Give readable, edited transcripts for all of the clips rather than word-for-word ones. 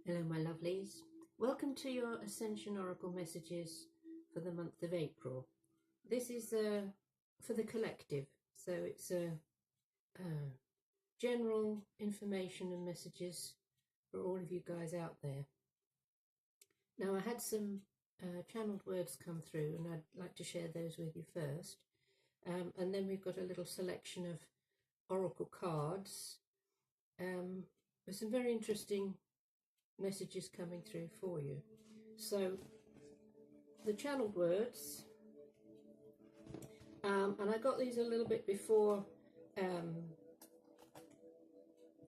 Hello, my lovelies. Welcome to your Ascension Oracle Messages for the month of April. This is for the collective, so it's general information and messages for all of you guys out there. Now, I had some channeled words come through, and I'd like to share those with you first. And then we've got a little selection of oracle cards with some very interesting messages coming through for you. So the channeled words, and I got these a little bit before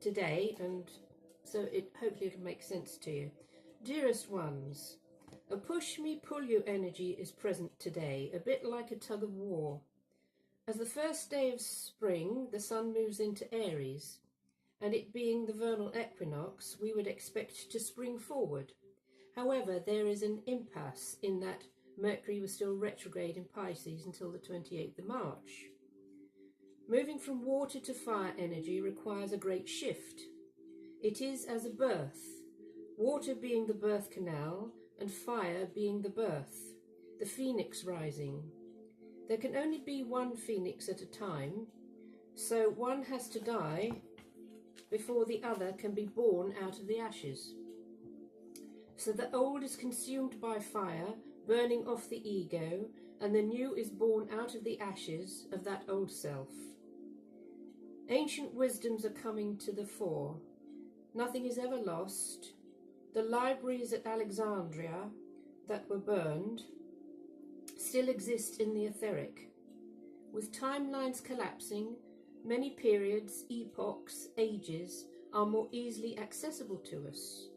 today, and so hopefully it'll make sense to you. Dearest ones, a push me pull you energy is present today, a bit like a tug of war. As the first day of spring, the sun moves into Aries, and it being the vernal equinox, we would expect to spring forward. However, there is an impasse in that Mercury was still retrograde in Pisces until the 28th of March. Moving from water to fire energy requires a great shift. It is as a birth, water being the birth canal and fire being the birth, the phoenix rising. There can only be one phoenix at a time, so one has to die before the other can be born out of the ashes. So the old is consumed by fire, burning off the ego, and the new is born out of the ashes of that old self. Ancient wisdoms are coming to the fore. Nothing is ever lost. The libraries at Alexandria that were burned still exist in the etheric. With timelines collapsing, many periods, epochs, ages are more easily accessible to us.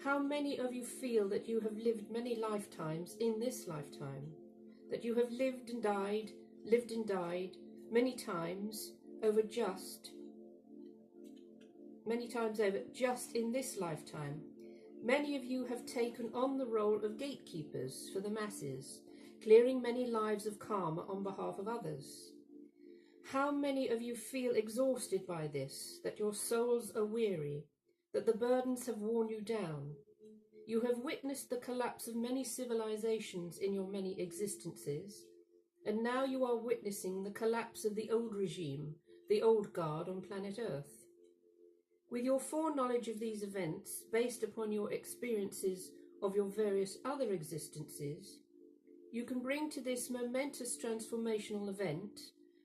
How many of you feel that you have lived many lifetimes in this lifetime? That you have lived and died many times over just in this lifetime? Many of you have taken on the role of gatekeepers for the masses, clearing many lives of karma on behalf of others. How many of you feel exhausted by this, that your souls are weary, that the burdens have worn you down? You have witnessed the collapse of many civilizations in your many existences, and now you are witnessing the collapse of the old regime, the old guard on planet Earth. With your foreknowledge of these events, based upon your experiences of your various other existences, you can bring to this momentous transformational event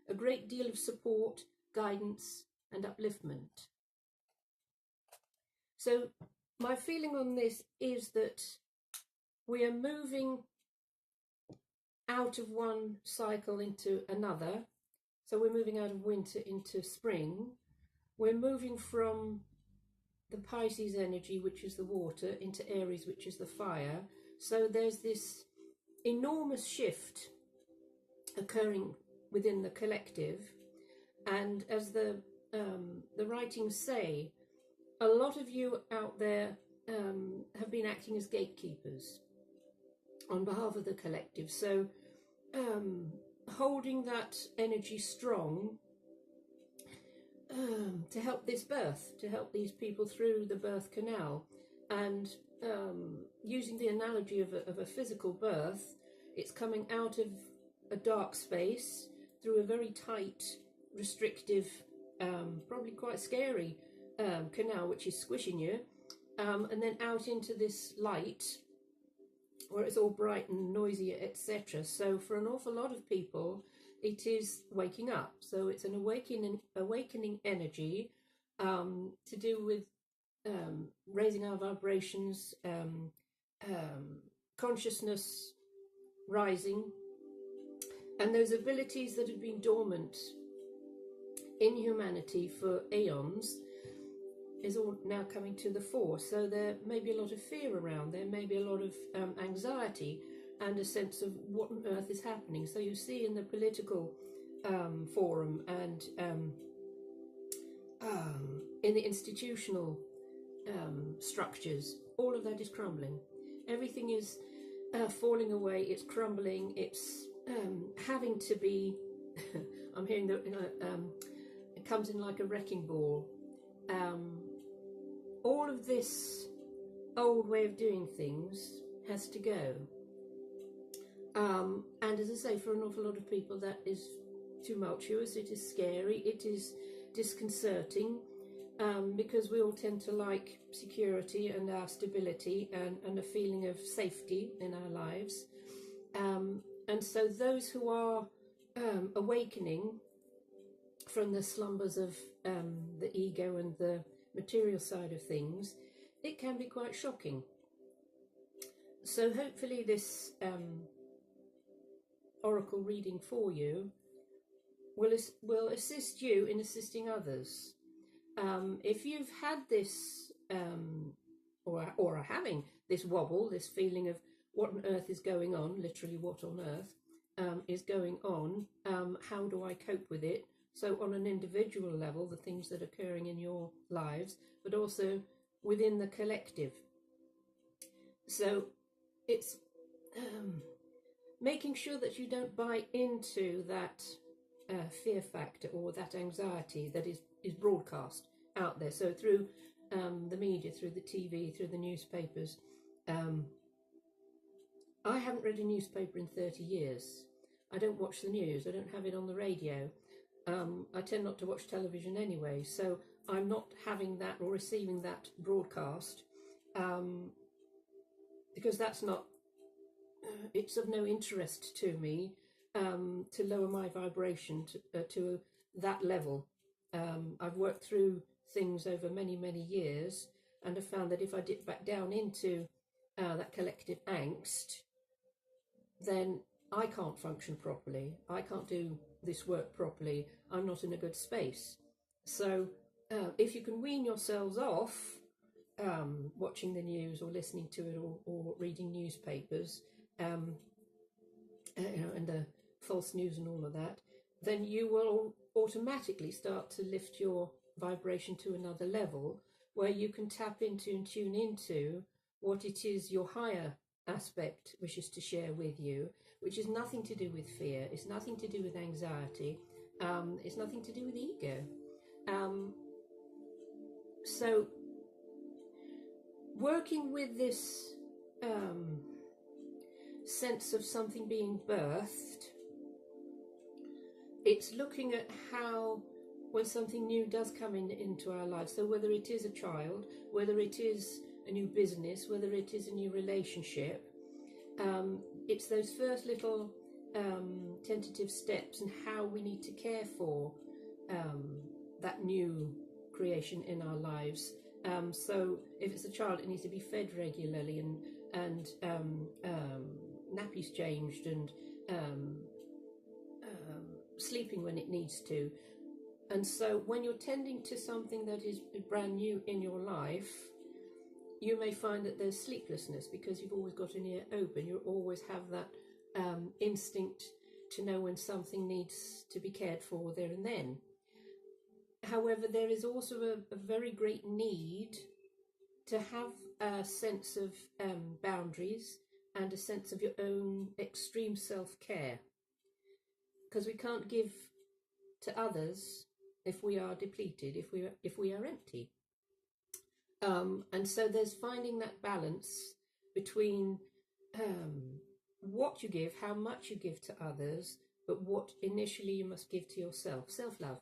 a great deal of support, guidance, and upliftment. So my feeling on this is that we are moving out of one cycle into another. So we're moving out of winter into spring. We're moving from the Pisces energy, which is the water, into Aries, which is the fire. So there's this enormous shift occurring within the collective, and as the writings say, a lot of you out there have been acting as gatekeepers on behalf of the collective. So holding that energy strong to help this birth, to help these people through the birth canal, and using the analogy of a physical birth, it's coming out of a dark space through a very tight, restrictive, probably quite scary canal, which is squishing you, and then out into this light where it's all bright and noisy, etc. So for an awful lot of people, it is waking up. So it's an awakening energy to do with raising our vibrations, consciousness rising, and those abilities that have been dormant in humanity for eons is all now coming to the fore. So there may be a lot of fear around, there may be a lot of anxiety and a sense of what on earth is happening. So you see in the political forum and in the institutional structures, all of that is crumbling. Everything is falling away, it's crumbling, it's having to be, I'm hearing that it comes in like a wrecking ball. all of this old way of doing things has to go. And as I say, for an awful lot of people that is tumultuous, it is scary, it is disconcerting, because we all tend to like security and our stability and a feeling of safety in our lives. And so those who are awakening from the slumbers of the ego and the material side of things, it can be quite shocking. So hopefully this oracle reading for you will assist you in assisting others. If you've had this or are having this wobble, this feeling of what on earth is going on, literally what on earth is going on, how do I cope with it? So on an individual level, the things that are occurring in your lives, but also within the collective. So it's making sure that you don't buy into that fear factor or that anxiety that is broadcast out there. So through the media, through the TV, through the newspapers. I haven't read a newspaper in 30 years. I don't watch the news. I don't have it on the radio. I tend not to watch television anyway, so I'm not having that or receiving that broadcast, because that's not, it's of no interest to me to lower my vibration to that level. I've worked through things over many, many years, and have found that if I dip back down into that collective angst, then I can't function properly. I can't do this work properly. I'm not in a good space. So if you can wean yourselves off watching the news or listening to it or reading newspapers, and the false news and all of that, then you will automatically start to lift your vibration to another level where you can tap into and tune into what it is your higher aspect wishes to share with you, which is nothing to do with fear, it's nothing to do with anxiety, it's nothing to do with ego. So working with this sense of something being birthed, it's looking at how, when something new does come into our lives, so whether it is a child, whether it is a new business, whether it is a new relationship, it's those first little tentative steps and how we need to care for that new creation in our lives. So if it's a child, it needs to be fed regularly and nappies changed and sleeping when it needs to. And so when you're tending to something that is brand new in your life, you may find that there's sleeplessness because you've always got an ear open. You always have that instinct to know when something needs to be cared for there and then. However, there is also a very great need to have a sense of boundaries and a sense of your own extreme self-care, because we can't give to others if we are depleted, if we are empty. And so there's finding that balance between what you give, how much you give to others, but what initially you must give to yourself, self-love.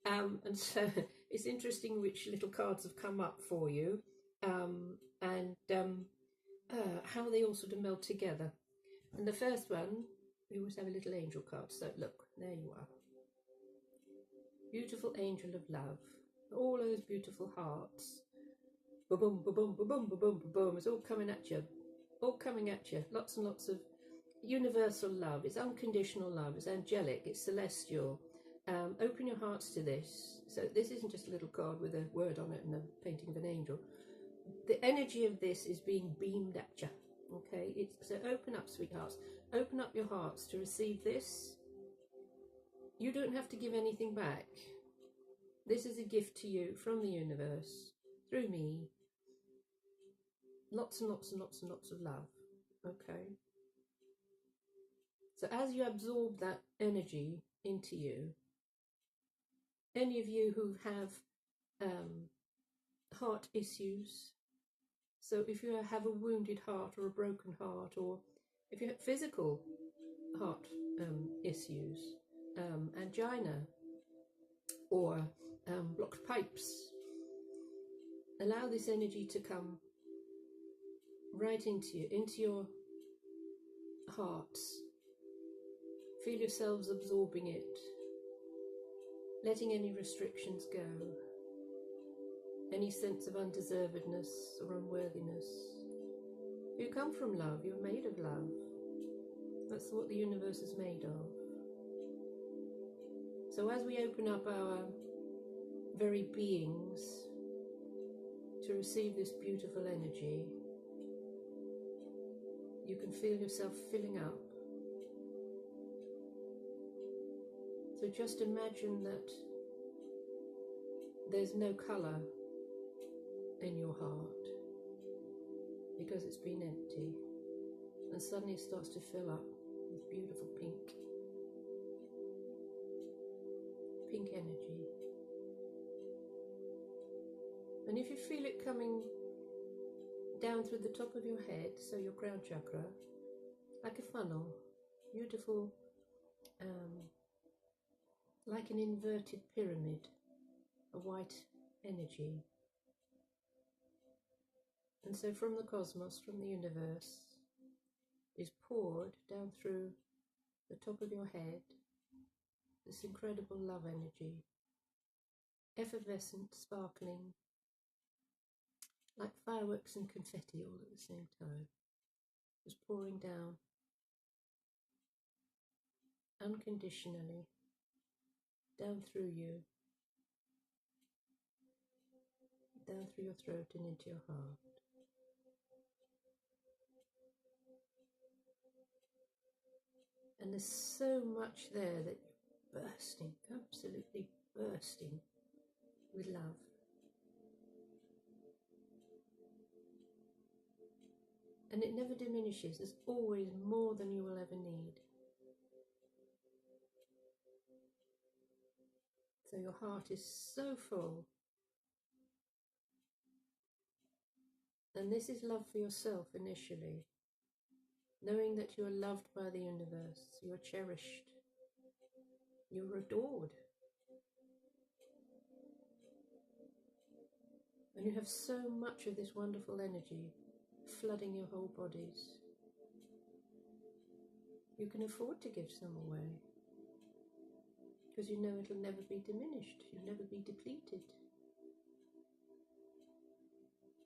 And so it's interesting which little cards have come up for you, and how they all sort of meld together. And the first one, we always have a little angel card. So look, there you are. Beautiful angel of love. All those beautiful hearts. Ba-boom, ba-boom, ba-boom, ba-boom, ba-boom. It's all coming at you. All coming at you. Lots and lots of universal love. It's unconditional love. It's angelic. It's celestial. Open your hearts to this. So this isn't just a little card with a word on it and a painting of an angel. The energy of this is being beamed at you. Okay, so open up, sweethearts. Open up your hearts to receive this. You don't have to give anything back. This is a gift to you from the universe, through me. Lots and lots and lots and lots of love. Okay. So as you absorb that energy into you, any of you who have heart issues. So if you have a wounded heart or a broken heart, or if you have physical heart issues, angina, or blocked pipes, allow this energy to come right into you, into your hearts. Feel yourselves absorbing it, letting any restrictions go, any sense of undeservedness or unworthiness. You come from love, you're made of love. That's what the universe is made of. So as we open up our very beings to receive this beautiful energy, you can feel yourself filling up. So just imagine that there's no colour in your heart because it's been empty, and suddenly it starts to fill up with beautiful pink energy. And if you feel it coming down through the top of your head, so your crown chakra, like a funnel, beautiful, like an inverted pyramid, a white energy. And so from the cosmos, from the universe, is poured down through the top of your head this incredible love energy, effervescent, sparkling, like fireworks and confetti all at the same time, just pouring down unconditionally, down through you, down through your throat and into your heart. And there's so much there that you're bursting, absolutely bursting with love. And it never diminishes. There's always more than you will ever need. So your heart is so full. And this is love for yourself initially. Knowing that you are loved by the universe, you are cherished, you're adored. And you have so much of this wonderful energy flooding your whole bodies. You can afford to give some away, because you know it'll never be diminished, you'll never be depleted.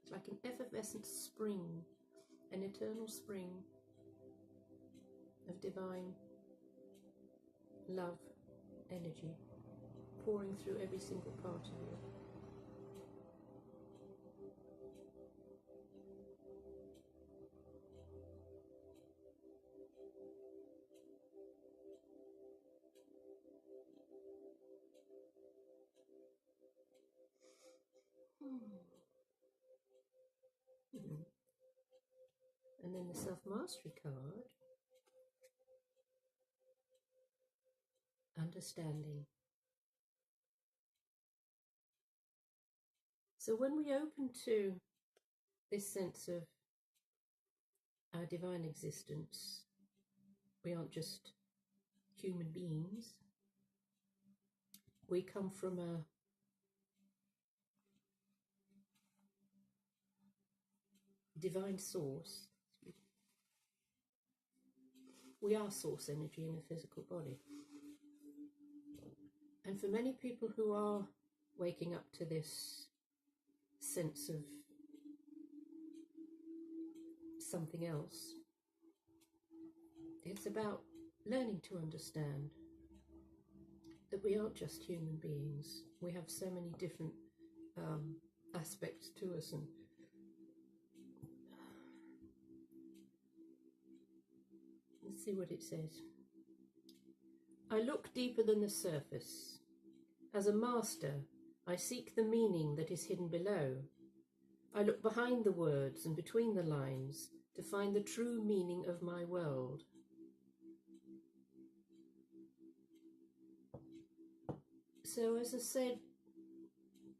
It's like an effervescent spring, an eternal spring of divine love energy pouring through every single part of you. And then the self-mastery card, understanding. So when we open to this sense of our divine existence, we aren't just human beings. We come from a divine source. We are source energy in a physical body. And for many people who are waking up to this sense of something else, it's about learning to understand that we aren't just human beings. We have so many different aspects to us. And let's see what it says. I look deeper than the surface. As a master, I seek the meaning that is hidden below. I look behind the words and between the lines to find the true meaning of my world. So as I said,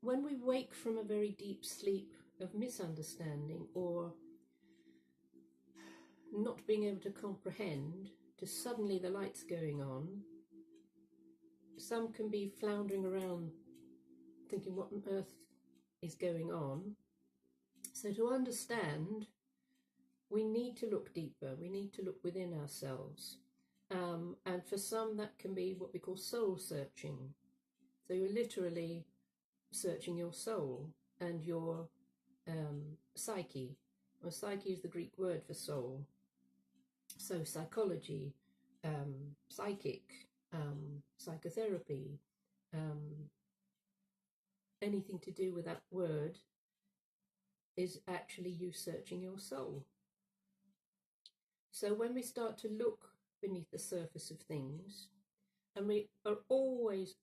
when we wake from a very deep sleep of misunderstanding or not being able to comprehend, to suddenly the lights going on, some can be floundering around thinking what on earth is going on. So to understand, we need to look deeper, we need to look within ourselves. And for some that can be what we call soul searching. So you're literally searching your soul and your psyche. Well, psyche is the Greek word for soul. So psychology, psychic, psychotherapy, anything to do with that word is actually you searching your soul. So when we start to look beneath the surface of things, and we are always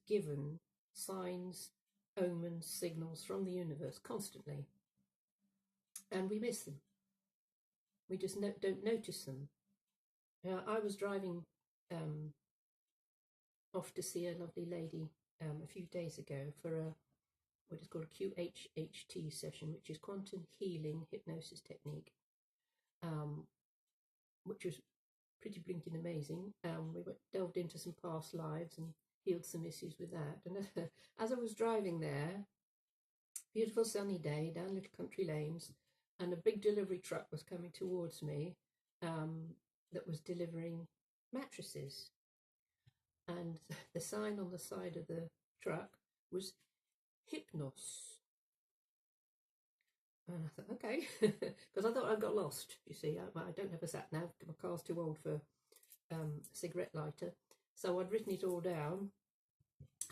given signs, omens, signals from the universe constantly, and we miss them. We just don't notice them. I was driving off to see a lovely lady a few days ago for what is called a QHHT session, which is quantum healing hypnosis technique, which was pretty blinking amazing. We delved into some past lives and healed some issues with that. And as I was driving there, beautiful sunny day down little country lanes, and a big delivery truck was coming towards me that was delivering mattresses. And the sign on the side of the truck was Hypnos. And I thought, okay, because I thought I got lost. You see, I don't have a sat nav. My car's too old for a cigarette lighter. So I'd written it all down,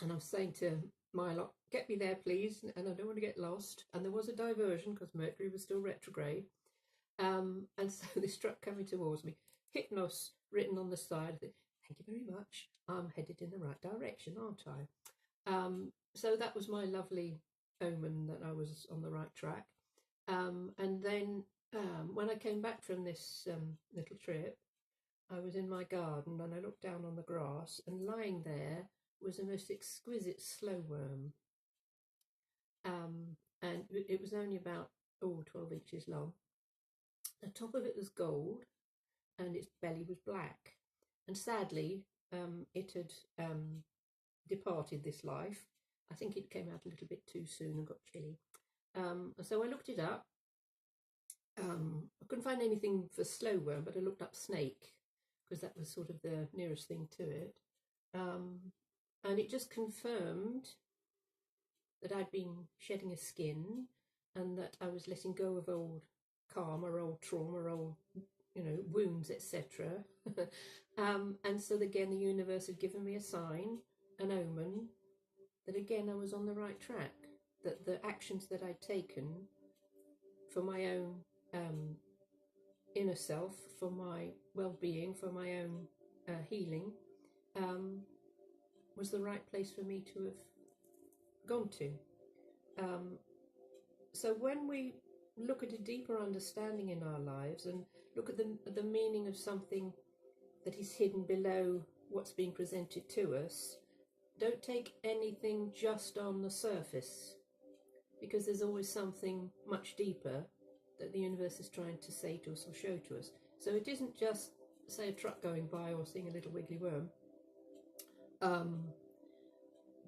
and I was saying to my lot, get me there, please, and I don't want to get lost. And there was a diversion because Mercury was still retrograde. And so this truck coming towards me, Hypnos written on the side. I think, thank you very much. I'm headed in the right direction, aren't I? So that was my lovely omen that I was on the right track. And then when I came back from this little trip, I was in my garden and I looked down on the grass, and lying there was a most exquisite slow worm. And it was only about 12 inches long. The top of it was gold and its belly was black. And sadly, it had departed this life. I think it came out a little bit too soon and got chilly. So I looked it up. I couldn't find anything for slow worm, but I looked up snake because that was sort of the nearest thing to it. And it just confirmed that I'd been shedding a skin and that I was letting go of old karma, old trauma, old, wounds, etc. And so again, the universe had given me a sign, an omen, that again I was on the right track, that the actions that I'd taken for my own inner self, for my well-being, for my own healing, was the right place for me to have gone to. So when we look at a deeper understanding in our lives and look at the meaning of something that is hidden below what's being presented to us, don't take anything just on the surface, because there's always something much deeper that the universe is trying to say to us or show to us. So it isn't just, say, a truck going by or seeing a little wiggly worm,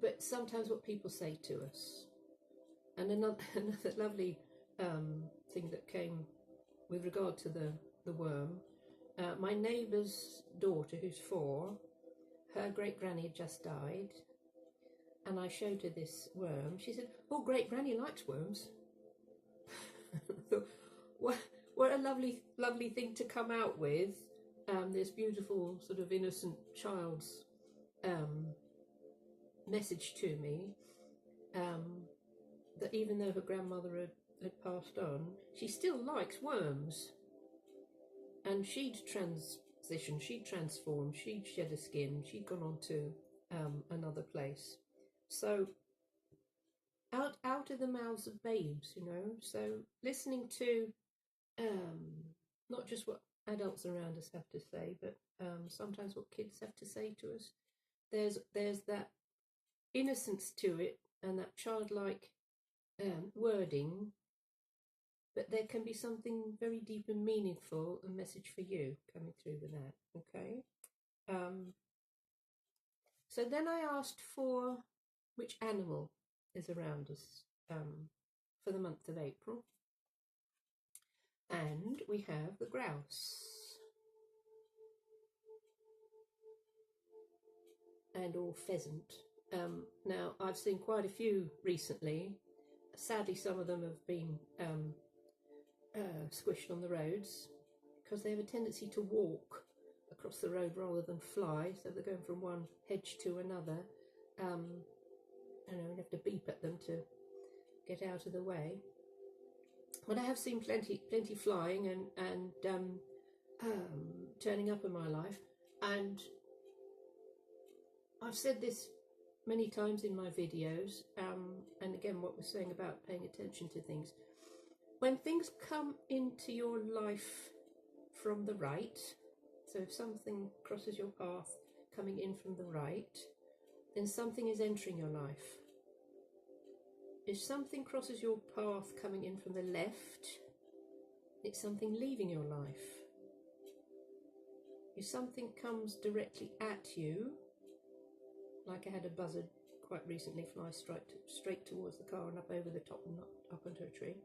but sometimes what people say to us. And another lovely thing that came with regard to the worm, my neighbour's daughter, who's 4, her great-granny had just died, and I showed her this worm. She said, "Oh, great-granny likes worms." I thought, what a lovely thing to come out with, this beautiful sort of innocent child's message to me, that even though her grandmother had passed on, she still likes worms. And she'd transitioned, she'd transformed, she'd shed a skin, she'd gone on to another place. So out of the mouths of babes, so listening to not just what adults around us have to say, but sometimes what kids have to say to us. There's that innocence to it, and that childlike wording, but there can be something very deep and meaningful, a message for you coming through with that. Okay. So then I asked for which animal is around us for the month of April, and we have the grouse and or pheasant. Now I've seen quite a few recently. Sadly, some of them have been squished on the roads because they have a tendency to walk across the road rather than fly, so they're going from one hedge to another. You have to beep at them to get out of the way. But I have seen plenty flying and turning up in my life, and I've said this many times in my videos, and again what we're saying about paying attention to things. When things come into your life from the right, so if something crosses your path coming in from the right, then something is entering your life. If something crosses your path coming in from the left, it's something leaving your life. If something comes directly at you, like I had a buzzard quite recently fly straight towards the car and up over the top and not up onto a tree,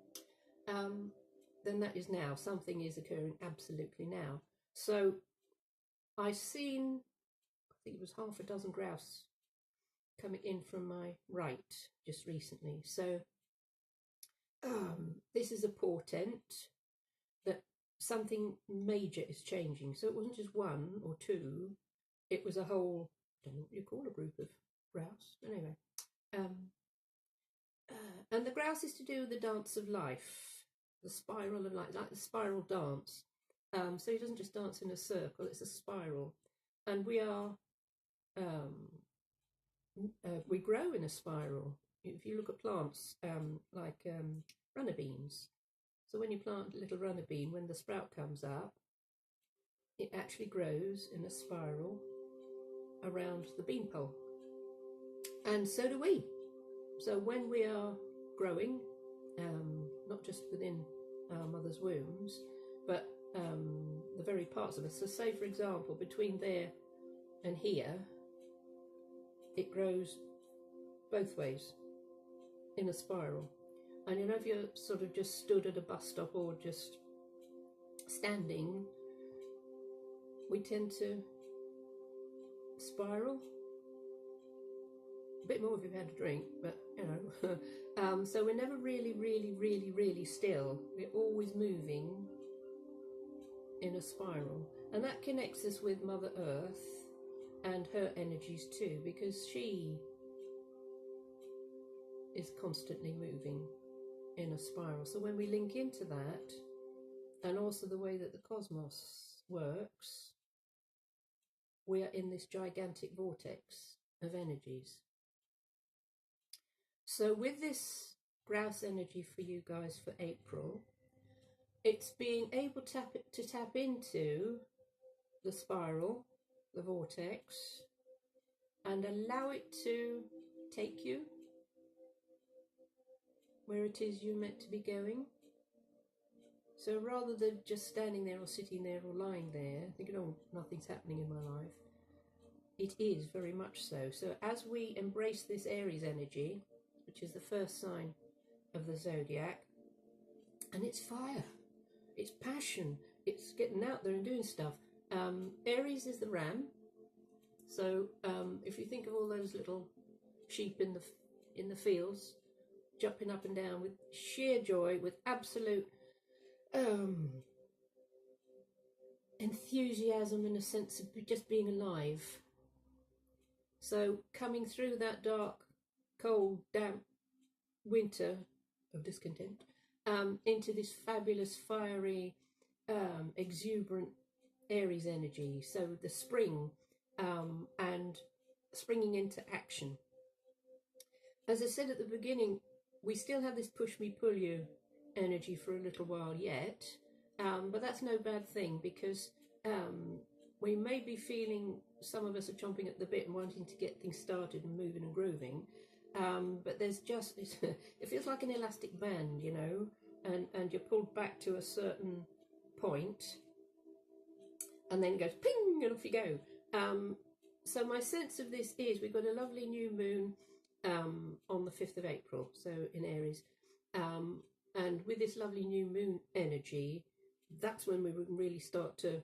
then that is now. Something is occurring absolutely now. So I seen, I think it was half a dozen grouse coming in from my right just recently. So this is a portent that something major is changing. So it wasn't just one or two, it was a whole, I don't know what you call a group of grouse. Anyway, and the grouse is to do with the dance of life, the spiral of life, like the spiral dance. So he doesn't just dance in a circle, it's a spiral. And we are, we grow in a spiral. If you look at plants, like runner beans. So when you plant a little runner bean, when the sprout comes up, it actually grows in a spiral around the beanpole. And so do we. So when we are growing, not just within our mother's wombs, but the very parts of us. So say, for example, between there and here, it grows both ways in a spiral. And you know, if you're sort of just stood at a bus stop or just standing, we tend to spiral. A bit more if you've had a drink, but you know. So we're never really still. We're always moving in a spiral. And that connects us with Mother Earth and her energies too, because she is constantly moving in a spiral. So when we link into that, and also the way that the cosmos works, we are in this gigantic vortex of energies. So with this grouse energy for you guys for April, it's being able to tap into the spiral, the vortex, and allow it to take you where it is you're meant to be going. So rather than just standing there or sitting there or lying there thinking, oh, nothing's happening in my life, it is very much so. So as we embrace this Aries energy, which is the first sign of the zodiac, and it's fire, it's passion, it's getting out there and doing stuff. Aries is the ram. So if you think of all those little sheep in the fields jumping up and down with sheer joy, with absolute enthusiasm and a sense of just being alive. So coming through that dark, cold, damp winter of discontent into this fabulous, fiery, exuberant Aries energy. So the spring and springing into action. As I said at the beginning, we still have this push me, pull you energy for a little while yet, but that's no bad thing, because we may be feeling, some of us are chomping at the bit and wanting to get things started and moving and grooving, but there's just, it feels like an elastic band, you know, and you're pulled back to a certain point, and then it goes ping, and off you go. So my sense of this is we've got a lovely new moon on the 5th of April, so in Aries. And with this lovely new moon energy, that's when we would really start to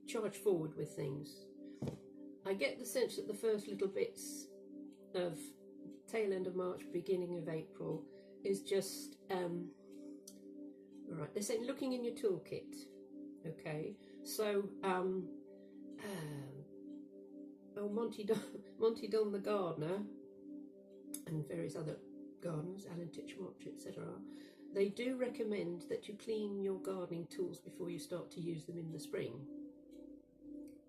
charge forward with things. I get the sense that the first little bits of tail end of March, beginning of April is just, all right, they're saying looking in your toolkit. Okay, so Monty Don the gardener and various other gardeners, Alan Titchmarsh, etc., they do recommend that you clean your gardening tools before you start to use them in the spring,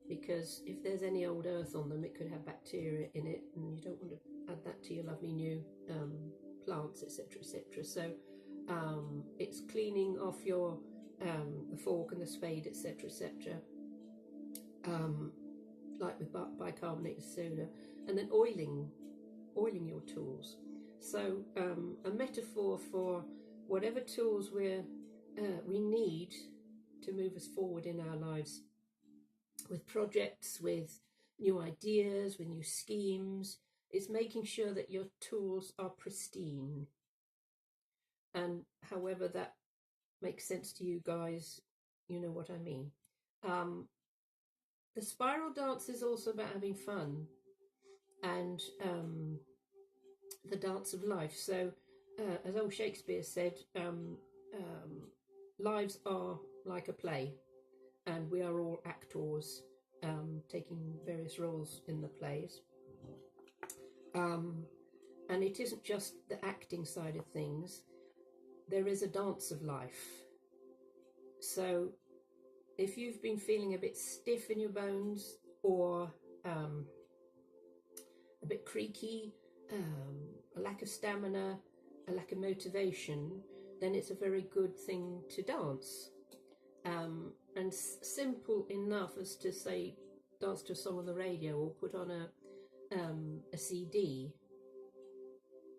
because if there's any old earth on them, it could have bacteria in it, and you don't want to add that to your lovely new plants, etc., etc. So it's cleaning off your the fork and the spade, etc., etc., like with bicarbonated soda, and then oiling your tools. So a metaphor for whatever tools we need to move us forward in our lives, with projects, with new ideas, with new schemes, is making sure that your tools are pristine. And however that makes sense to you guys, you know what I mean. The spiral dance is also about having fun, and the dance of life. So as old Shakespeare said, lives are like a play, and we are all actors taking various roles in the plays. And it isn't just the acting side of things, there is a dance of life. So if you've been feeling a bit stiff in your bones, or a bit creaky, a lack of stamina, a lack of motivation, then it's a very good thing to dance. And simple enough as to say, dance to a song on the radio, or put on a CD,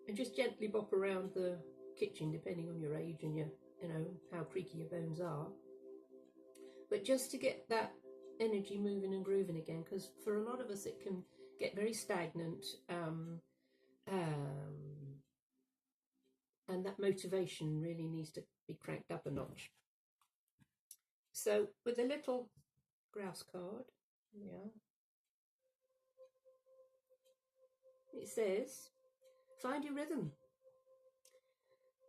and just gently bop around the kitchen, depending on your age and how creaky your bones are. But just to get that energy moving and grooving again, because for a lot of us it can get very stagnant, and that motivation really needs to be cranked up a notch. So with a little grouse card, it says, find your rhythm,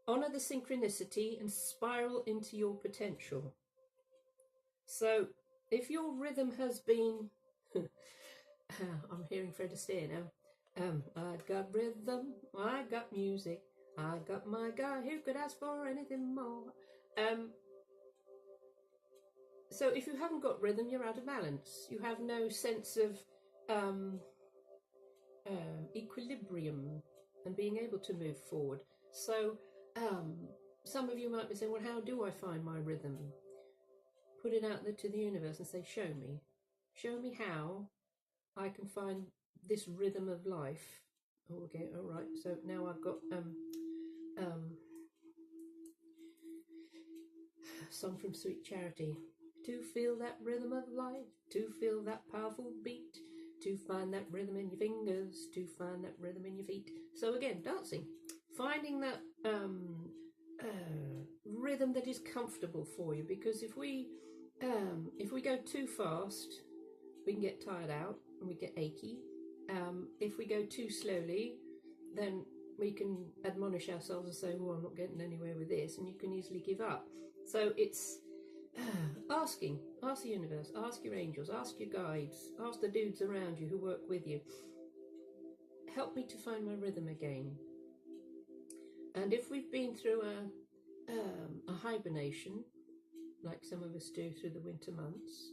honor the synchronicity, and spiral into your potential. So if your rhythm has been I'm hearing Fred Astaire now. I got rhythm, I got music, I got my guy who could ask for anything more. So if you haven't got rhythm, you're out of balance. You have no sense of equilibrium and being able to move forward. So some of you might be saying, well, how do I find my rhythm? Put it out there to the universe and say, show me how I can find this rhythm of life. Okay, all right. So now I've got song from Sweet Charity. To feel that rhythm of life, to feel that powerful beat, to find that rhythm in your fingers, to find that rhythm in your feet. So again, dancing, finding that rhythm that is comfortable for you. Because if we go too fast, we can get tired out and we get achy. If we go too slowly, then we can admonish ourselves and say, oh, I'm not getting anywhere with this, and you can easily give up. So it's ask the universe, ask your angels, ask your guides, ask the dudes around you who work with you, help me to find my rhythm again. And if we've been through a hibernation, like some of us do through the winter months,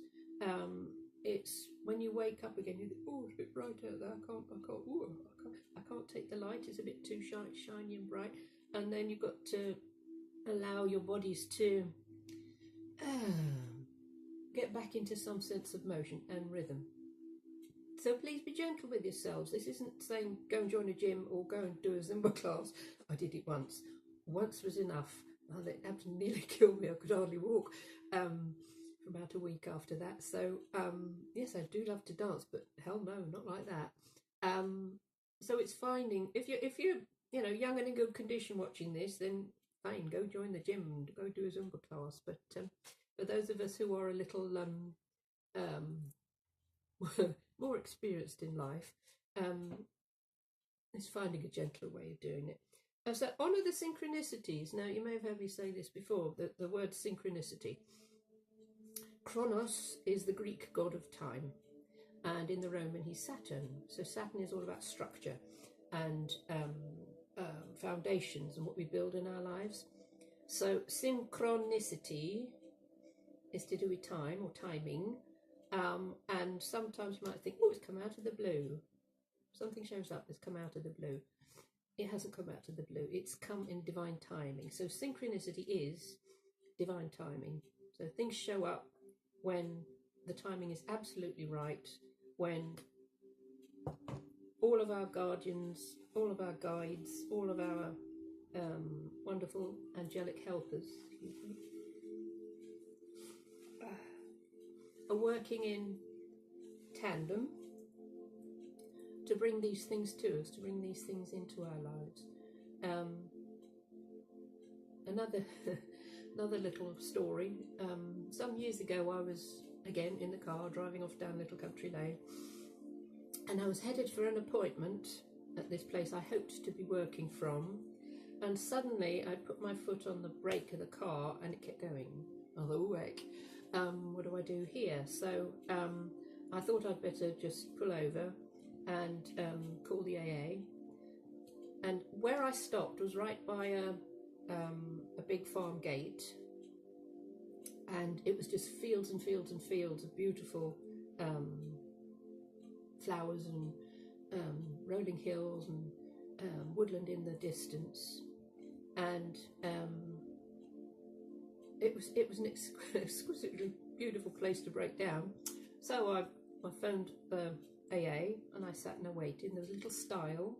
it's when you wake up again, you think, oh, it's a bit bright out there, I can't take the light, it's a bit too shiny and bright. And then you've got to allow your bodies to get back into some sense of motion and rhythm. So please be gentle with yourselves. This isn't saying go and join a gym or go and do a Zumba class. I did it once. Once was enough. Oh, it absolutely nearly killed me. I could hardly walk for about a week after that. So yes, I do love to dance, but hell no, not like that. So it's finding, if you're young and in good condition watching this, then fine, go join the gym and go do a Zumba class. But for those of us who are a little more experienced in life, is finding a gentler way of doing it. So honour the synchronicities. Now, you may have heard me say this before, the word synchronicity. Chronos is the Greek god of time, and in the Roman he's Saturn. So Saturn is all about structure and foundations and what we build in our lives. So synchronicity is to do with time or timing, and sometimes you might think, oh, it's come out of the blue. Something shows up, it's come out of the blue. It hasn't come out of the blue, it's come in divine timing. So synchronicity is divine timing. So things show up when the timing is absolutely right, when all of our guardians, all of our guides, all of our wonderful angelic helpers, are working in tandem to bring these things to us, to bring these things into our lives. Another little story. Some years ago, I was again in the car driving off down Little Country Lane, and I was headed for an appointment at this place I hoped to be working from, and suddenly I put my foot on the brake of the car and it kept going. I thought, oh heck, what do I do here? So I thought I'd better just pull over and call the AA. And where I stopped was right by a big farm gate, and it was just fields and fields and fields of beautiful flowers and rolling hills and woodland in the distance, and it was an exquisitely beautiful place to break down. So I phoned AA and I sat and I waited. There was a little stile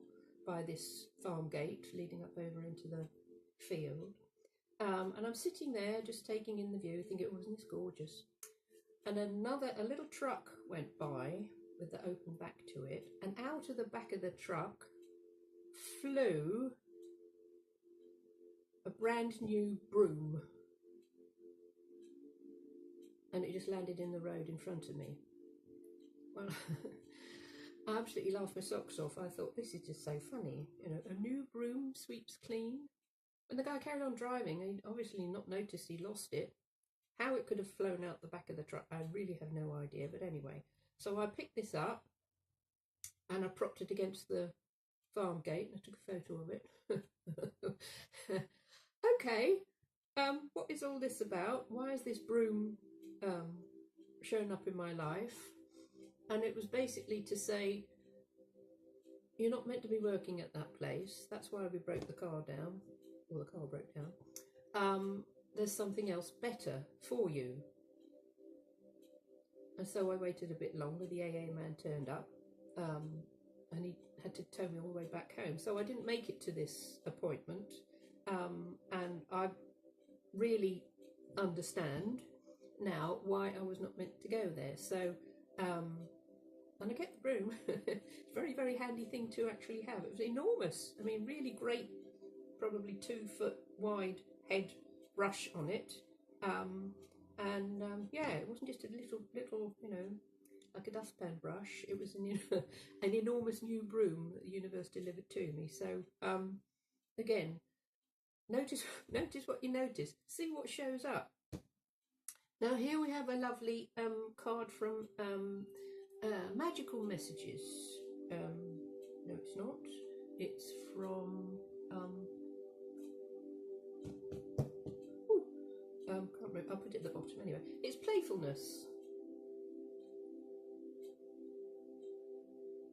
by this farm gate leading up over into the field, and I'm sitting there just taking in the view, thinking, oh, isn't this gorgeous? And a little truck went by with the open back to it, and out of the back of the truck flew a brand new broom, and it just landed in the road in front of me. Well, I absolutely laughed my socks off. I thought, this is just so funny. A new broom sweeps clean. And the guy carried on driving, and he'd obviously not noticed he lost it. How it could have flown out the back of the truck, I really have no idea. But anyway, so I picked this up and I propped it against the farm gate and I took a photo of it. Okay, what is all this about? Why is this broom shown up in my life? And it was basically to say, you're not meant to be working at that place. That's why we broke the car down, or the car broke down. There's something else better for you. And so I waited a bit longer. The AA man turned up, and he had to tow me all the way back home. So I didn't make it to this appointment, and I really understand now why I was not meant to go there. So and I kept the broom. Very, very handy thing to actually have. It was enormous. I mean, really great, probably 2 foot wide head brush on it. Yeah, it wasn't just a little, like a dustpan brush. It was an enormous new broom that the universe delivered to me. So again, notice what you notice. See what shows up. Now here we have a lovely card from Magical Messages. No, it's not. It's from can't remember. I'll put it at the bottom anyway. It's Playfulness.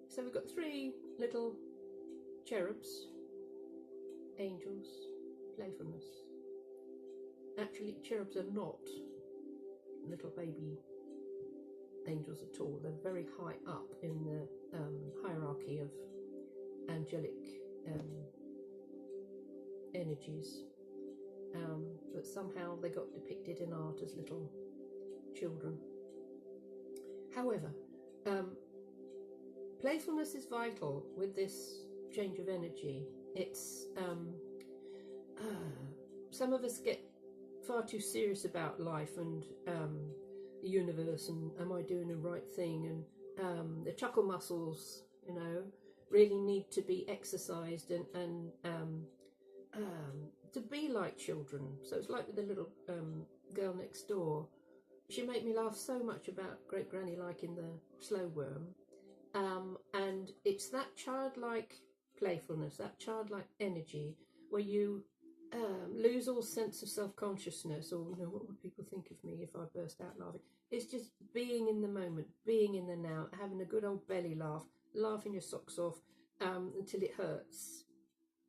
So we've got 3 little cherubs, angels, playfulness. Actually, cherubs are not little baby angels at all. They're very high up in the hierarchy of angelic energies, but somehow they got depicted in art as little children. However, playfulness is vital with this change of energy. It's some of us get far too serious about life and the universe, and am I doing the right thing, and the chuckle muscles, you know, really need to be exercised and to be like children. So it's like with the little girl next door. She made me laugh so much about Great Granny liking the slow worm, and it's that childlike playfulness, that childlike energy, where you lose all sense of self-consciousness, or, you know, what would people think of me if I burst out laughing. It's just being in the moment, being in the now, having a good old belly laugh, laughing your socks off until it hurts.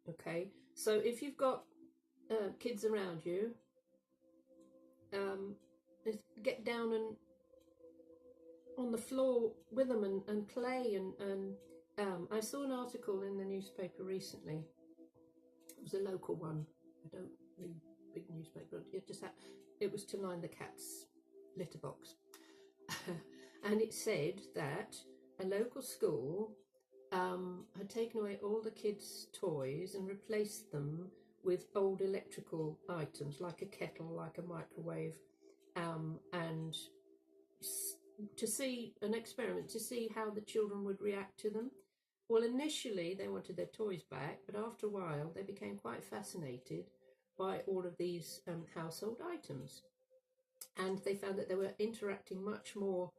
Okay, so if you've got kids around you, get down and on the floor with them and play, and I saw an article in the newspaper recently. It was a local one. I don't read big newspaper. It was to line the cat's litter box. And it said that a local school had taken away all the kids' toys and replaced them with old electrical items, like a kettle, like a microwave, and to see an experiment, to see how the children would react to them. Well, initially they wanted their toys back, but after a while they became quite fascinated by all of these household items, and they found that they were interacting much more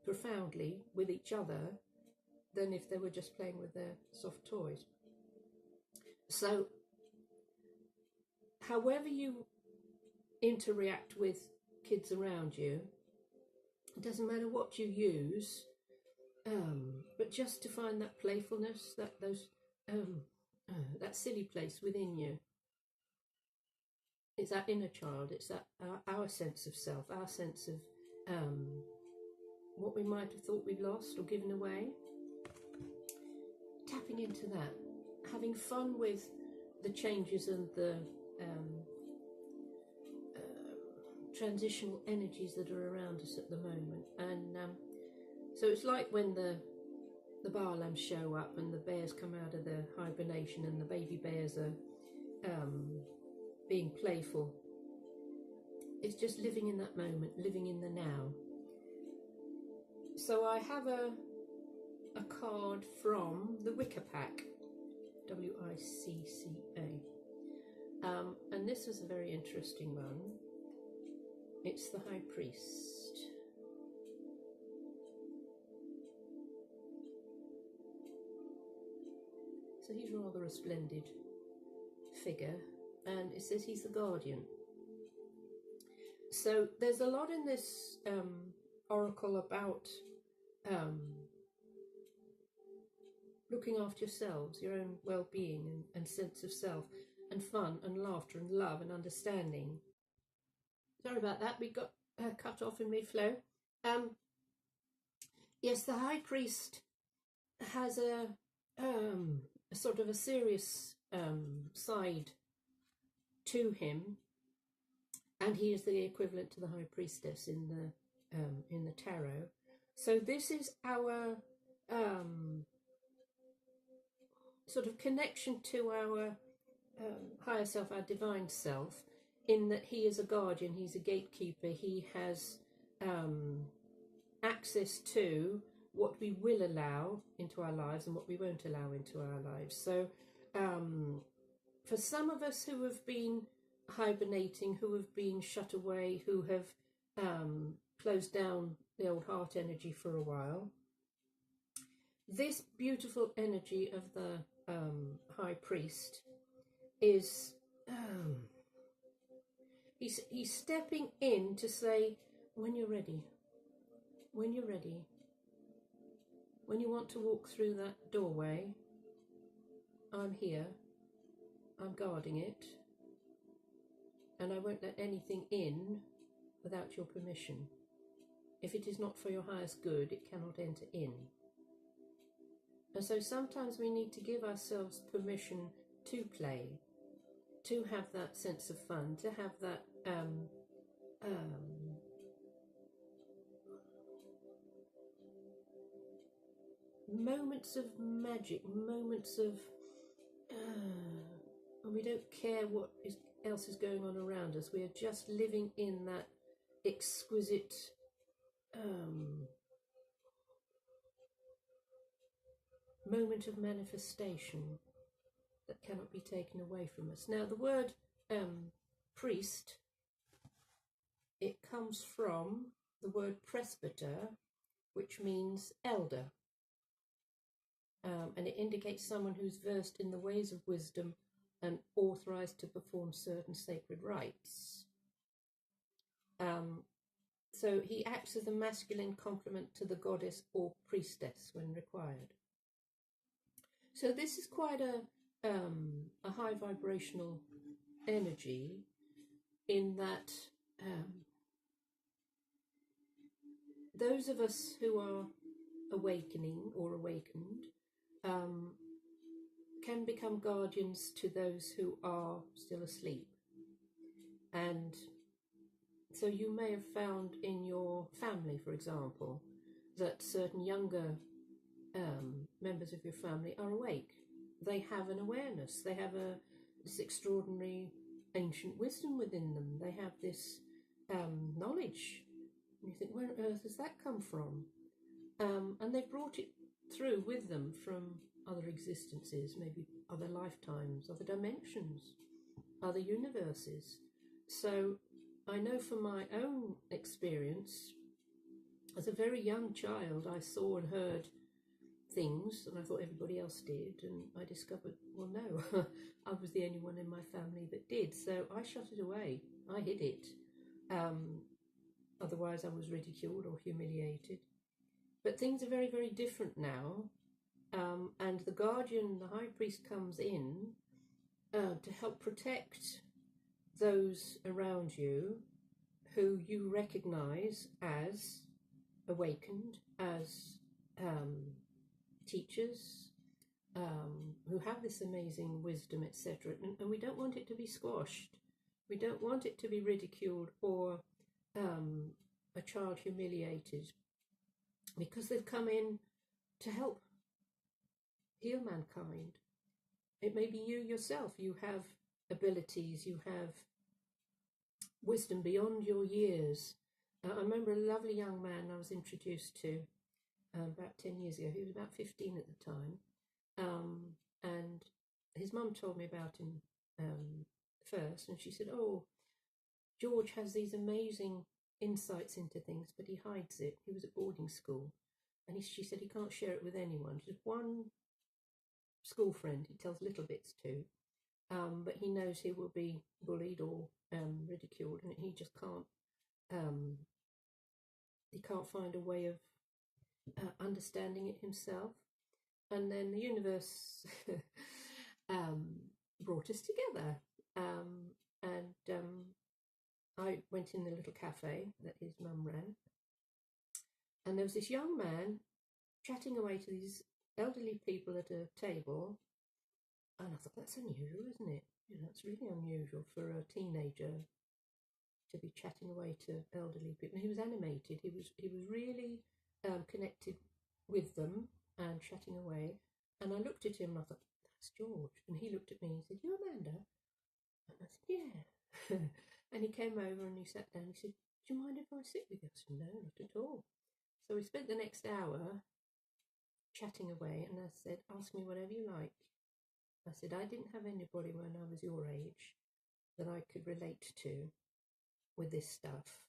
profoundly with each other than if they were just playing with their soft toys. So however you interact with kids around you, it doesn't matter what you use, but just to find that playfulness, that silly place within you. It's that inner child. It's that our sense of self, our sense of what we might have thought we'd lost or given away. Tapping into that, having fun with the changes and the transitional energies that are around us at the moment. And so it's like when the bar lambs show up and the bears come out of their hibernation and the baby bears are being playful. It's just living in that moment, living in the now. So I have a card from the Wicker Pack, WICCA, and this is a very interesting one. It's the High Priest. So he's rather a splendid figure, and it says he's the guardian. So there's a lot in this oracle about looking after yourselves, your own well-being and sense of self, and fun and laughter and love and understanding. Sorry about that, we got cut off in mid-flow. Yes, the High Priest has a sort of a serious side to him, and he is the equivalent to the High Priestess in the tarot. So this is our sort of connection to our higher self, our divine self, in that he is a guardian, he's a gatekeeper, he has access to what we will allow into our lives and what we won't allow into our lives. So for some of us who have been hibernating, who have been shut away, who have closed down the old heart energy for a while, this beautiful energy of the High Priest is he's stepping in to say, when you're ready, when you're ready, when you want to walk through that doorway, I'm here, I'm guarding it, and I won't let anything in without your permission. If it is not for your highest good, it cannot enter in. And so sometimes we need to give ourselves permission to play, to have that sense of fun, to have that moments of magic, moments of and we don't care what else is going on around us. We are just living in that exquisite moment of manifestation that cannot be taken away from us. Now, the word priest, it comes from the word presbyter, which means elder. And it indicates someone who's versed in the ways of wisdom and authorized to perform certain sacred rites. So he acts as a masculine complement to the goddess or priestess when required. So this is quite a high vibrational energy, in that those of us who are awakening or awakened can become guardians to those who are still asleep. And so you may have found in your family, for example, that certain younger members of your family are awake. They have an awareness. They have this extraordinary ancient wisdom within them. They have this knowledge. And you think, where on earth has that come from? And they've brought it through with them from other existences, maybe other lifetimes, other dimensions, other universes. So I know from my own experience, as a very young child, I saw and heard things, and I thought everybody else did, and I discovered, well, no, I was the only one in my family that did. So I shut it away. I hid it. Otherwise, I was ridiculed or humiliated. But things are very, very different now. And the guardian, the high priest, comes in to help protect those around you who you recognize as awakened, as teachers, who have this amazing wisdom, etc. And we don't want it to be squashed. We don't want it to be ridiculed or a child humiliated, because they've come in to help heal mankind. It may be you yourself. You have abilities, you have wisdom beyond your years. I remember a lovely young man I was introduced to about 10 years ago. He was about 15 at the time. And his mum told me about him first, and she said, oh, George has these amazing insights into things, but he hides it. He was at boarding school, and she said he can't share it with anyone. Just one school friend he tells little bits to, but he knows he will be bullied or ridiculed, and he just can't. He can't find a way of understanding it himself. And then the universe brought us together, and I went in the little cafe that his mum ran, and there was this young man chatting away to these elderly people at a table, and I thought, that's unusual, isn't it? You know, it's really unusual for a teenager to be chatting away to elderly people. He was animated. He was really connected with them and chatting away. And I looked at him and I thought, that's George. And he looked at me and he said, you Amanda? And I said, yeah. And he came over and he sat down. He said, do you mind if I sit with you? I said, no, not at all. So we spent the next hour chatting away, and I said, ask me whatever you like. I said, I didn't have anybody when I was your age that I could relate to with this stuff.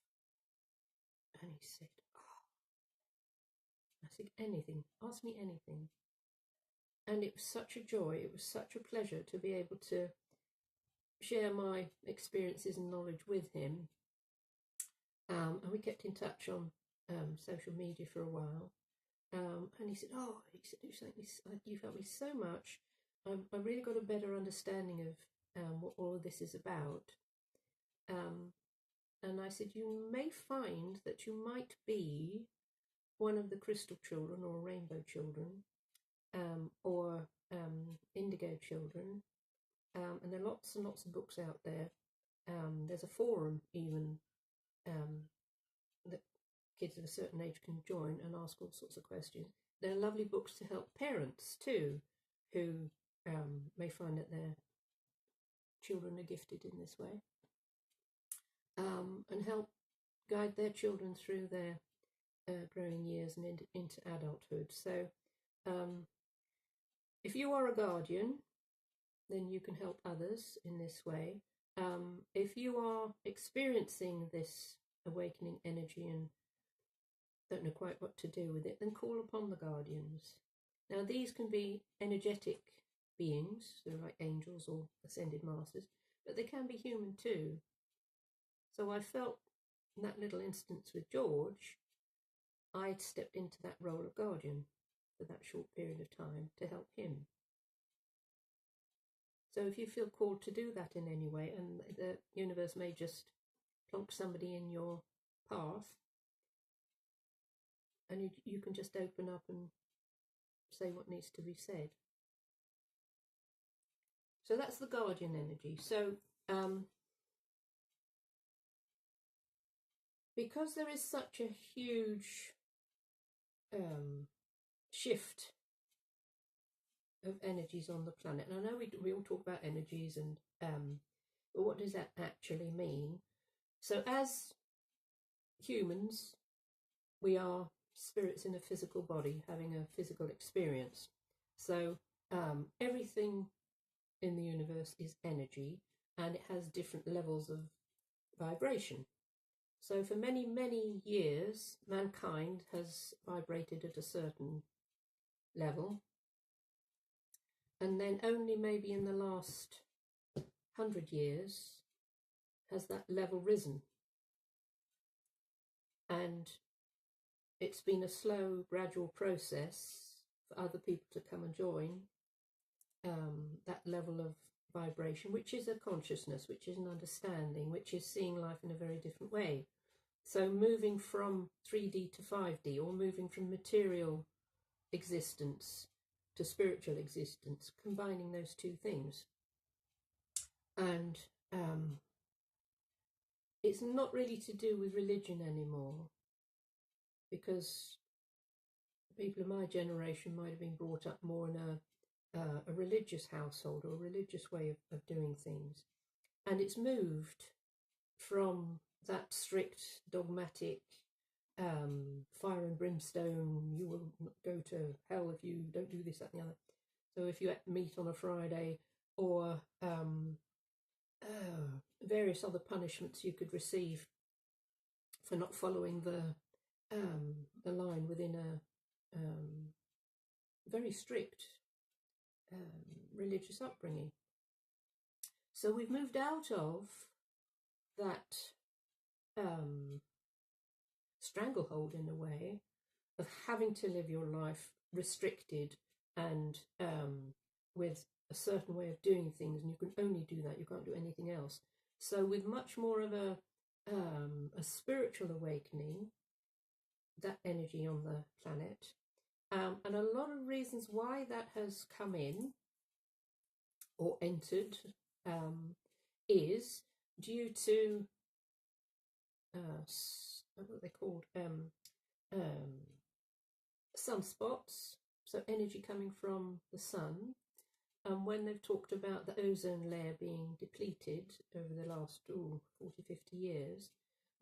And he said, oh. I said, anything, ask me anything. And it was such a joy, it was such a pleasure to be able to share my experiences and knowledge with him. And we kept in touch on social media for a while. And he said, oh, you've helped me so much. I really got a better understanding of what all of this is about. And I said, you may find that you might be one of the crystal children or rainbow children, or indigo children. And there are lots and lots of books out there. There's a forum even that kids of a certain age can join and ask all sorts of questions. There are lovely books to help parents too, who may find that their children are gifted in this way, and help guide their children through their growing years and into adulthood. So if you are a guardian, then you can help others in this way. If you are experiencing this awakening energy and don't know quite what to do with it, then call upon the guardians. Now, these can be energetic beings, so like angels or ascended masters, but they can be human too. So I felt in that little instance with George, I'd stepped into that role of guardian for that short period of time to help him. So if you feel called to do that in any way, and the universe may just plonk somebody in your path, and you can just open up and say what needs to be said. So that's the guardian energy. So because there is such a huge shift of energies on the planet, and I know we all talk about energies, and but what does that actually mean? So as humans, we are spirits in a physical body having a physical experience. So everything in the universe is energy, and it has different levels of vibration. So for many, many years, mankind has vibrated at a certain level. And then only maybe in the last 100 years has that level risen. And it's been a slow, gradual process for other people to come and join that level of vibration, which is a consciousness, which is an understanding, which is seeing life in a very different way. So moving from 3D to 5D, or moving from material existence to spiritual existence, combining those two things. And it's not really to do with religion anymore, because people of my generation might have been brought up more in a religious household or a religious way of doing things. And it's moved from that strict, dogmatic, fire and brimstone, you will go to hell if you don't do this, that and the other. So if you ate meat on a Friday, or various other punishments you could receive for not following the line within a very strict religious upbringing. So we've moved out of that stranglehold, in a way, of having to live your life restricted and with a certain way of doing things, and you can only do that, you can't do anything else. So with much more of a spiritual awakening, that energy on the planet, and a lot of reasons why that has come in or entered is due to what are they called, sunspots, so energy coming from the sun. And when they've talked about the ozone layer being depleted over the last 40, 50 years,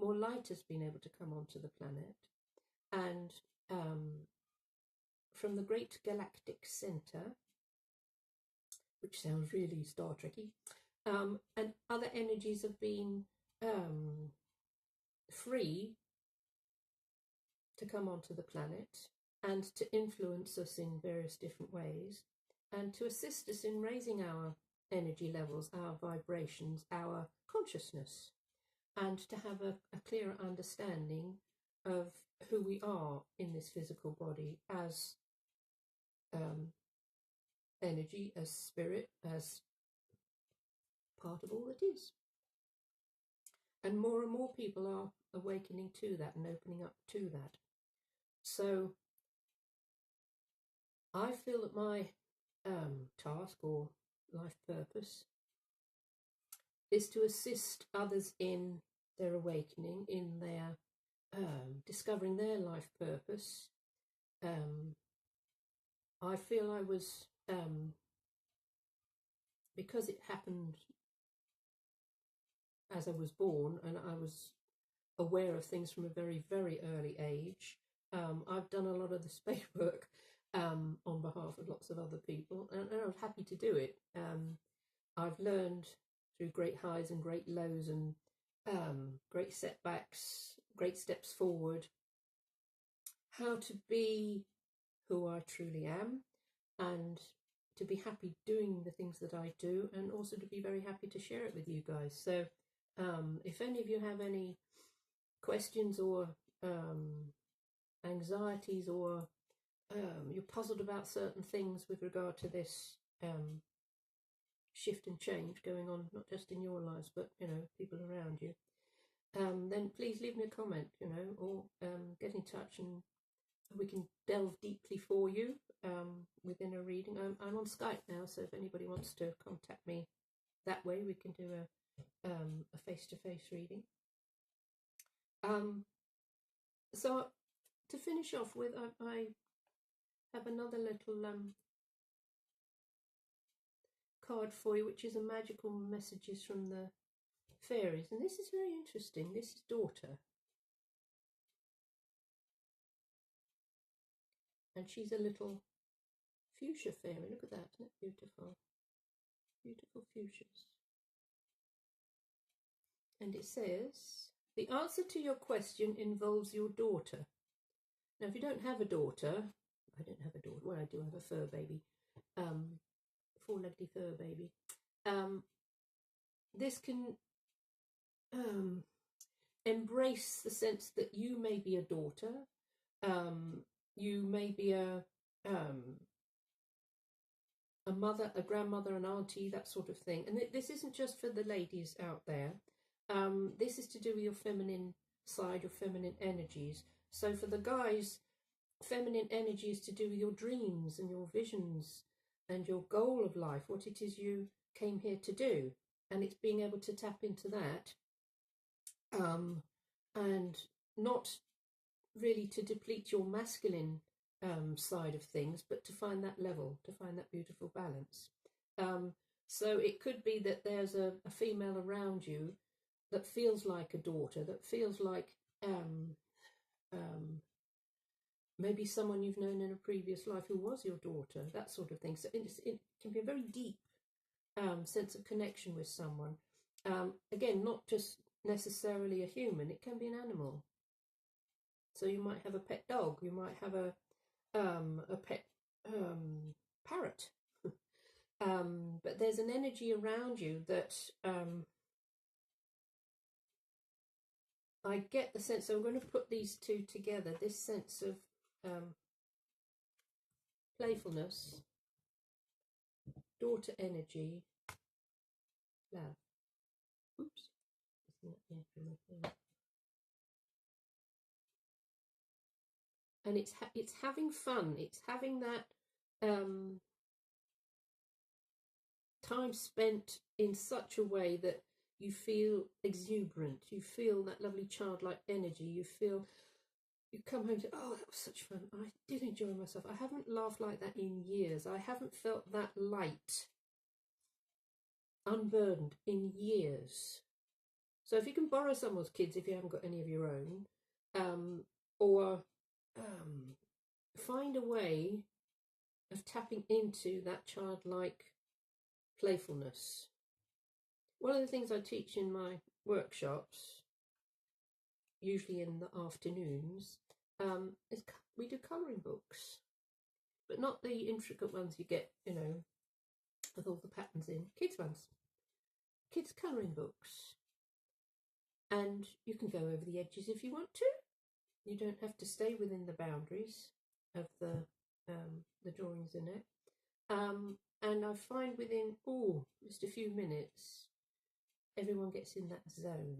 more light has been able to come onto the planet. And from the great galactic center, which sounds really Star Trekky, and other energies have been free to come onto the planet and to influence us in various different ways, and to assist us in raising our energy levels, our vibrations, our consciousness, and to have a clearer understanding of who we are in this physical body as energy, as spirit, as part of all that is. and more people are awakening to that and opening up to that. So I feel that my task or life purpose is to assist others in their awakening, in their discovering their life purpose. I feel I was, because it happened as I was born and I was aware of things from a very, very early age. I've done a lot of the space work on behalf of lots of other people, and I was happy to do it. I've learned through great highs and great lows and great setbacks, great steps forward, how to be who I truly am, and to be happy doing the things that I do, and also to be very happy to share it with you guys. So if any of you have any questions or anxieties, or you're puzzled about certain things with regard to this shift and change going on, not just in your lives, but, you know, people around you, then please leave me a comment, you know, or get in touch and we can delve deeply for you within a reading. I'm on Skype now, so if anybody wants to contact me that way, we can do a face-to-face reading. So to finish off with, I have another little card for you, which is a magical messages from the fairies, and this is very interesting. This is Daughter, and she's a little fuchsia fairy. Look at that, isn't it beautiful? Beautiful fuchsias. And it says, the answer to your question involves your daughter. Now, if you don't have a daughter, I don't have a daughter, well, I do have a fur baby, four-legged fur baby. This can embrace the sense that you may be a daughter, you may be a mother, a grandmother, an auntie, that sort of thing. And this isn't just for the ladies out there. This is to do with your feminine side, your feminine energies. So for the guys, feminine energy is to do with your dreams and your visions and your goal of life, what it is you came here to do. And it's being able to tap into that, and not really to deplete your masculine side of things, but to find that level, to find that beautiful balance. So it could be that there's a female around you that feels like a daughter, that feels like maybe someone you've known in a previous life who was your daughter, that sort of thing. So it can be a very deep sense of connection with someone. Again, not just necessarily a human, it can be an animal. So you might have a pet dog, you might have a pet parrot. But there's an energy around you that I get the sense, so I'm going to put these two together, this sense of playfulness, daughter energy, love. Oops. And it's having fun, it's having that time spent in such a way that you feel exuberant, you feel that lovely childlike energy, you feel, you come home to, oh, that was such fun, I did enjoy myself, I haven't laughed like that in years, I haven't felt that light, unburdened in years. So if you can borrow someone's kids, if you haven't got any of your own, or find a way of tapping into that childlike playfulness. One of the things I teach in my workshops, usually in the afternoons, is we do colouring books, but not the intricate ones you get, you know, with all the patterns in. Kids ones, kids colouring books, and you can go over the edges if you want to. You don't have to stay within the boundaries of the drawings in it. And I find within just a few minutes, everyone gets in that zone.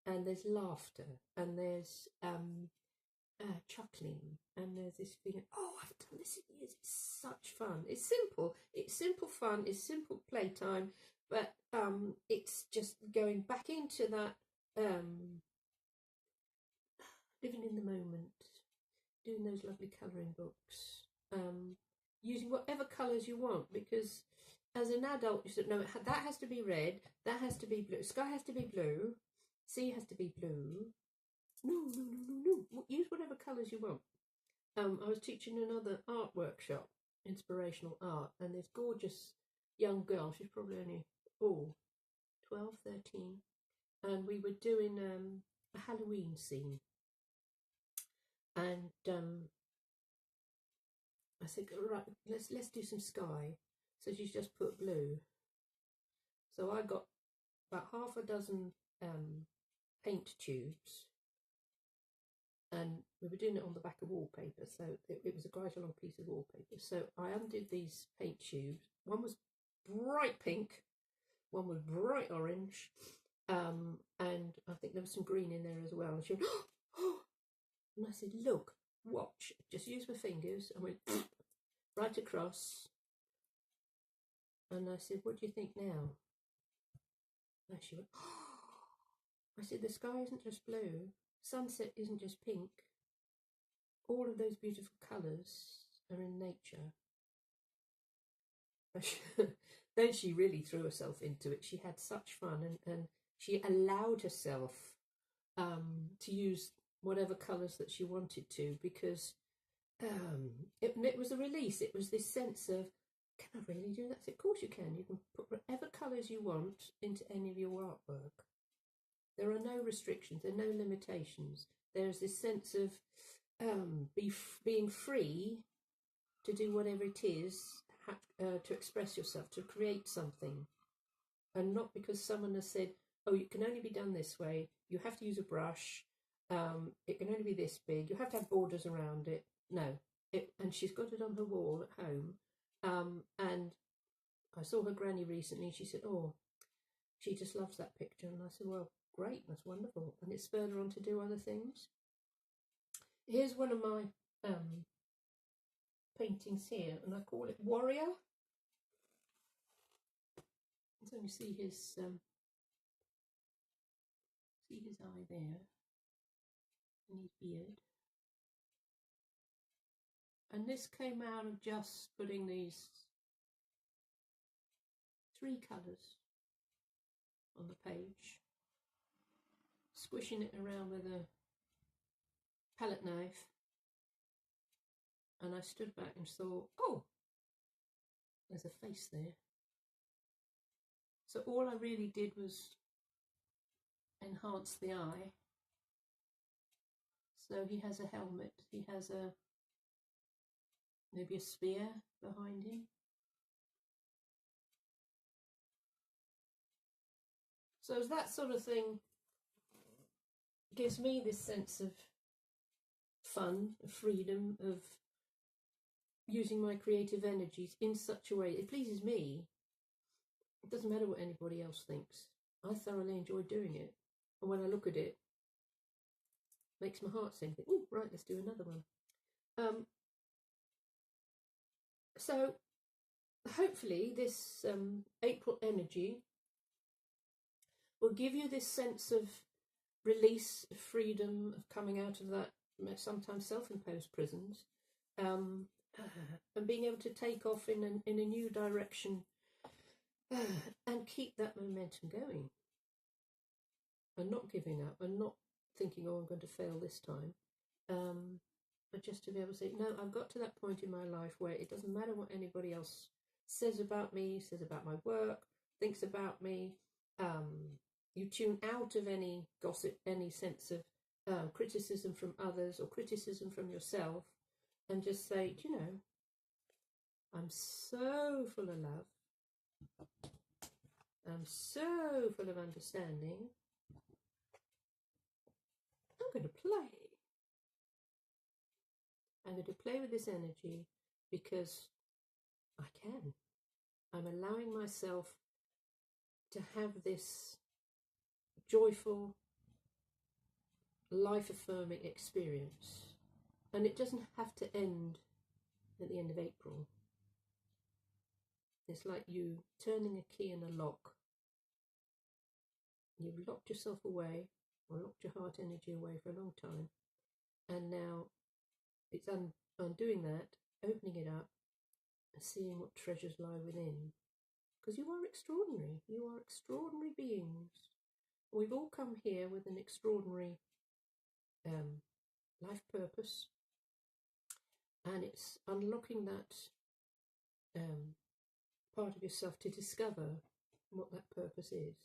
and there's laughter, and there's chuckling, and there's this feeling, oh, I've done this in years, it's such fun. It's simple fun, it's simple playtime, but it's just going back into that living in the moment, doing those lovely colouring books, using whatever colours you want, because as an adult you said, no, that has to be red, that has to be blue, sky has to be blue, sea has to be blue. No. Use whatever colours you want. I was teaching another art workshop, Inspirational Art, and this gorgeous young girl, she's probably only 12, 13, and we were doing a Halloween scene, and I said, right, let's do some sky. So she's just put blue. So I got about half a dozen paint tubes, and we were doing it on the back of wallpaper, so it was quite a long piece of wallpaper. So I undid these paint tubes. One was bright pink, one was bright orange, and I think there was some green in there as well. And she went, oh, and I said, look, watch, just use my fingers, and went right across. And I said, what do you think now? And she went, oh. I said, the sky isn't just blue, sunset isn't just pink. All of those beautiful colours are in nature. Then she really threw herself into it. She had such fun, and she allowed herself to use whatever colours that she wanted to, because it was a release. It was this sense of, can I really do that? So of course you can. You can put whatever colours you want into any of your artwork. There are no restrictions, there are no limitations. There's this sense of being free to do whatever it is, to express yourself, to create something. And not because someone has said, oh, it can only be done this way, you have to use a brush, it can only be this big, you have to have borders around it. No. And she's got it on her wall at home. And I saw her granny recently, and she said, oh, she just loves that picture. And I said, well, great, that's wonderful. And it spurred her on to do other things. Here's one of my paintings here, and I call it Warrior. So you see his eye there, and his beard. And this came out of just putting these 3 colours on the page, squishing it around with a palette knife, and I stood back and thought, oh, there's a face there. So all I really did was enhance the eye. So he has a helmet, he has maybe a spear behind him. So that sort of thing gives me this sense of fun, of freedom, of using my creative energies in such a way it pleases me. It doesn't matter what anybody else thinks. I thoroughly enjoy doing it, and when I look at it, makes my heart sing. Oh, right, let's do another one. So hopefully this April energy will give you this sense of release, of freedom, of coming out of that sometimes self-imposed prisons, and being able to take off in a new direction, and keep that momentum going, and not giving up, and not thinking, oh, I'm going to fail this time, but just to be able to say, no, I've got to that point in my life where it doesn't matter what anybody else says about me, says about my work, thinks about me. You tune out of any gossip, any sense of criticism from others or criticism from yourself, and just say, do you know, I'm so full of love, I'm so full of understanding, I'm going to play. I'm going to play with this energy because I can. I'm allowing myself to have this joyful life-affirming experience. And it doesn't have to end at the end of April. It's like you turning a key in a lock. You've locked yourself away, or locked your heart energy away for a long time. And now it's undoing that, opening it up, and seeing what treasures lie within. Because you are extraordinary. You are extraordinary beings. We've all come here with an extraordinary life purpose. And it's unlocking that part of yourself to discover what that purpose is.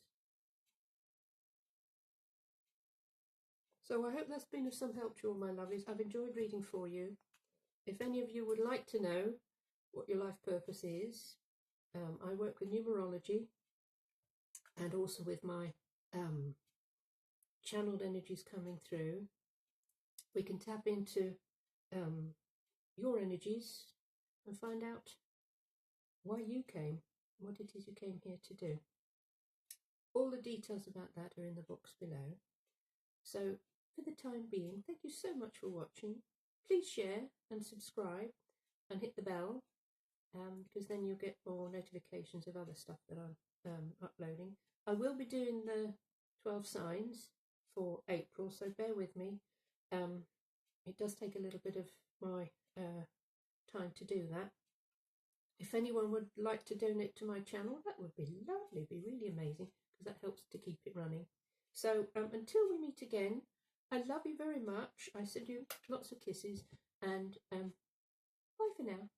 So I hope that's been of some help to you all, my lovies. I've enjoyed reading for you. If any of you would like to know what your life purpose is, I work with numerology and also with my channeled energies coming through. We can tap into your energies and find out why you came, what it is you came here to do. All the details about that are in the box below. So for the time being, thank you so much for watching. Please share and subscribe and hit the bell, because then you'll get more notifications of other stuff that I'm uploading. I will be doing the 12 signs for April, so bear with me. It does take a little bit of my time to do that. If anyone would like to donate to my channel, that would be lovely, be really amazing, because that helps to keep it running. So until we meet again, I love you very much. I send you lots of kisses, and bye for now.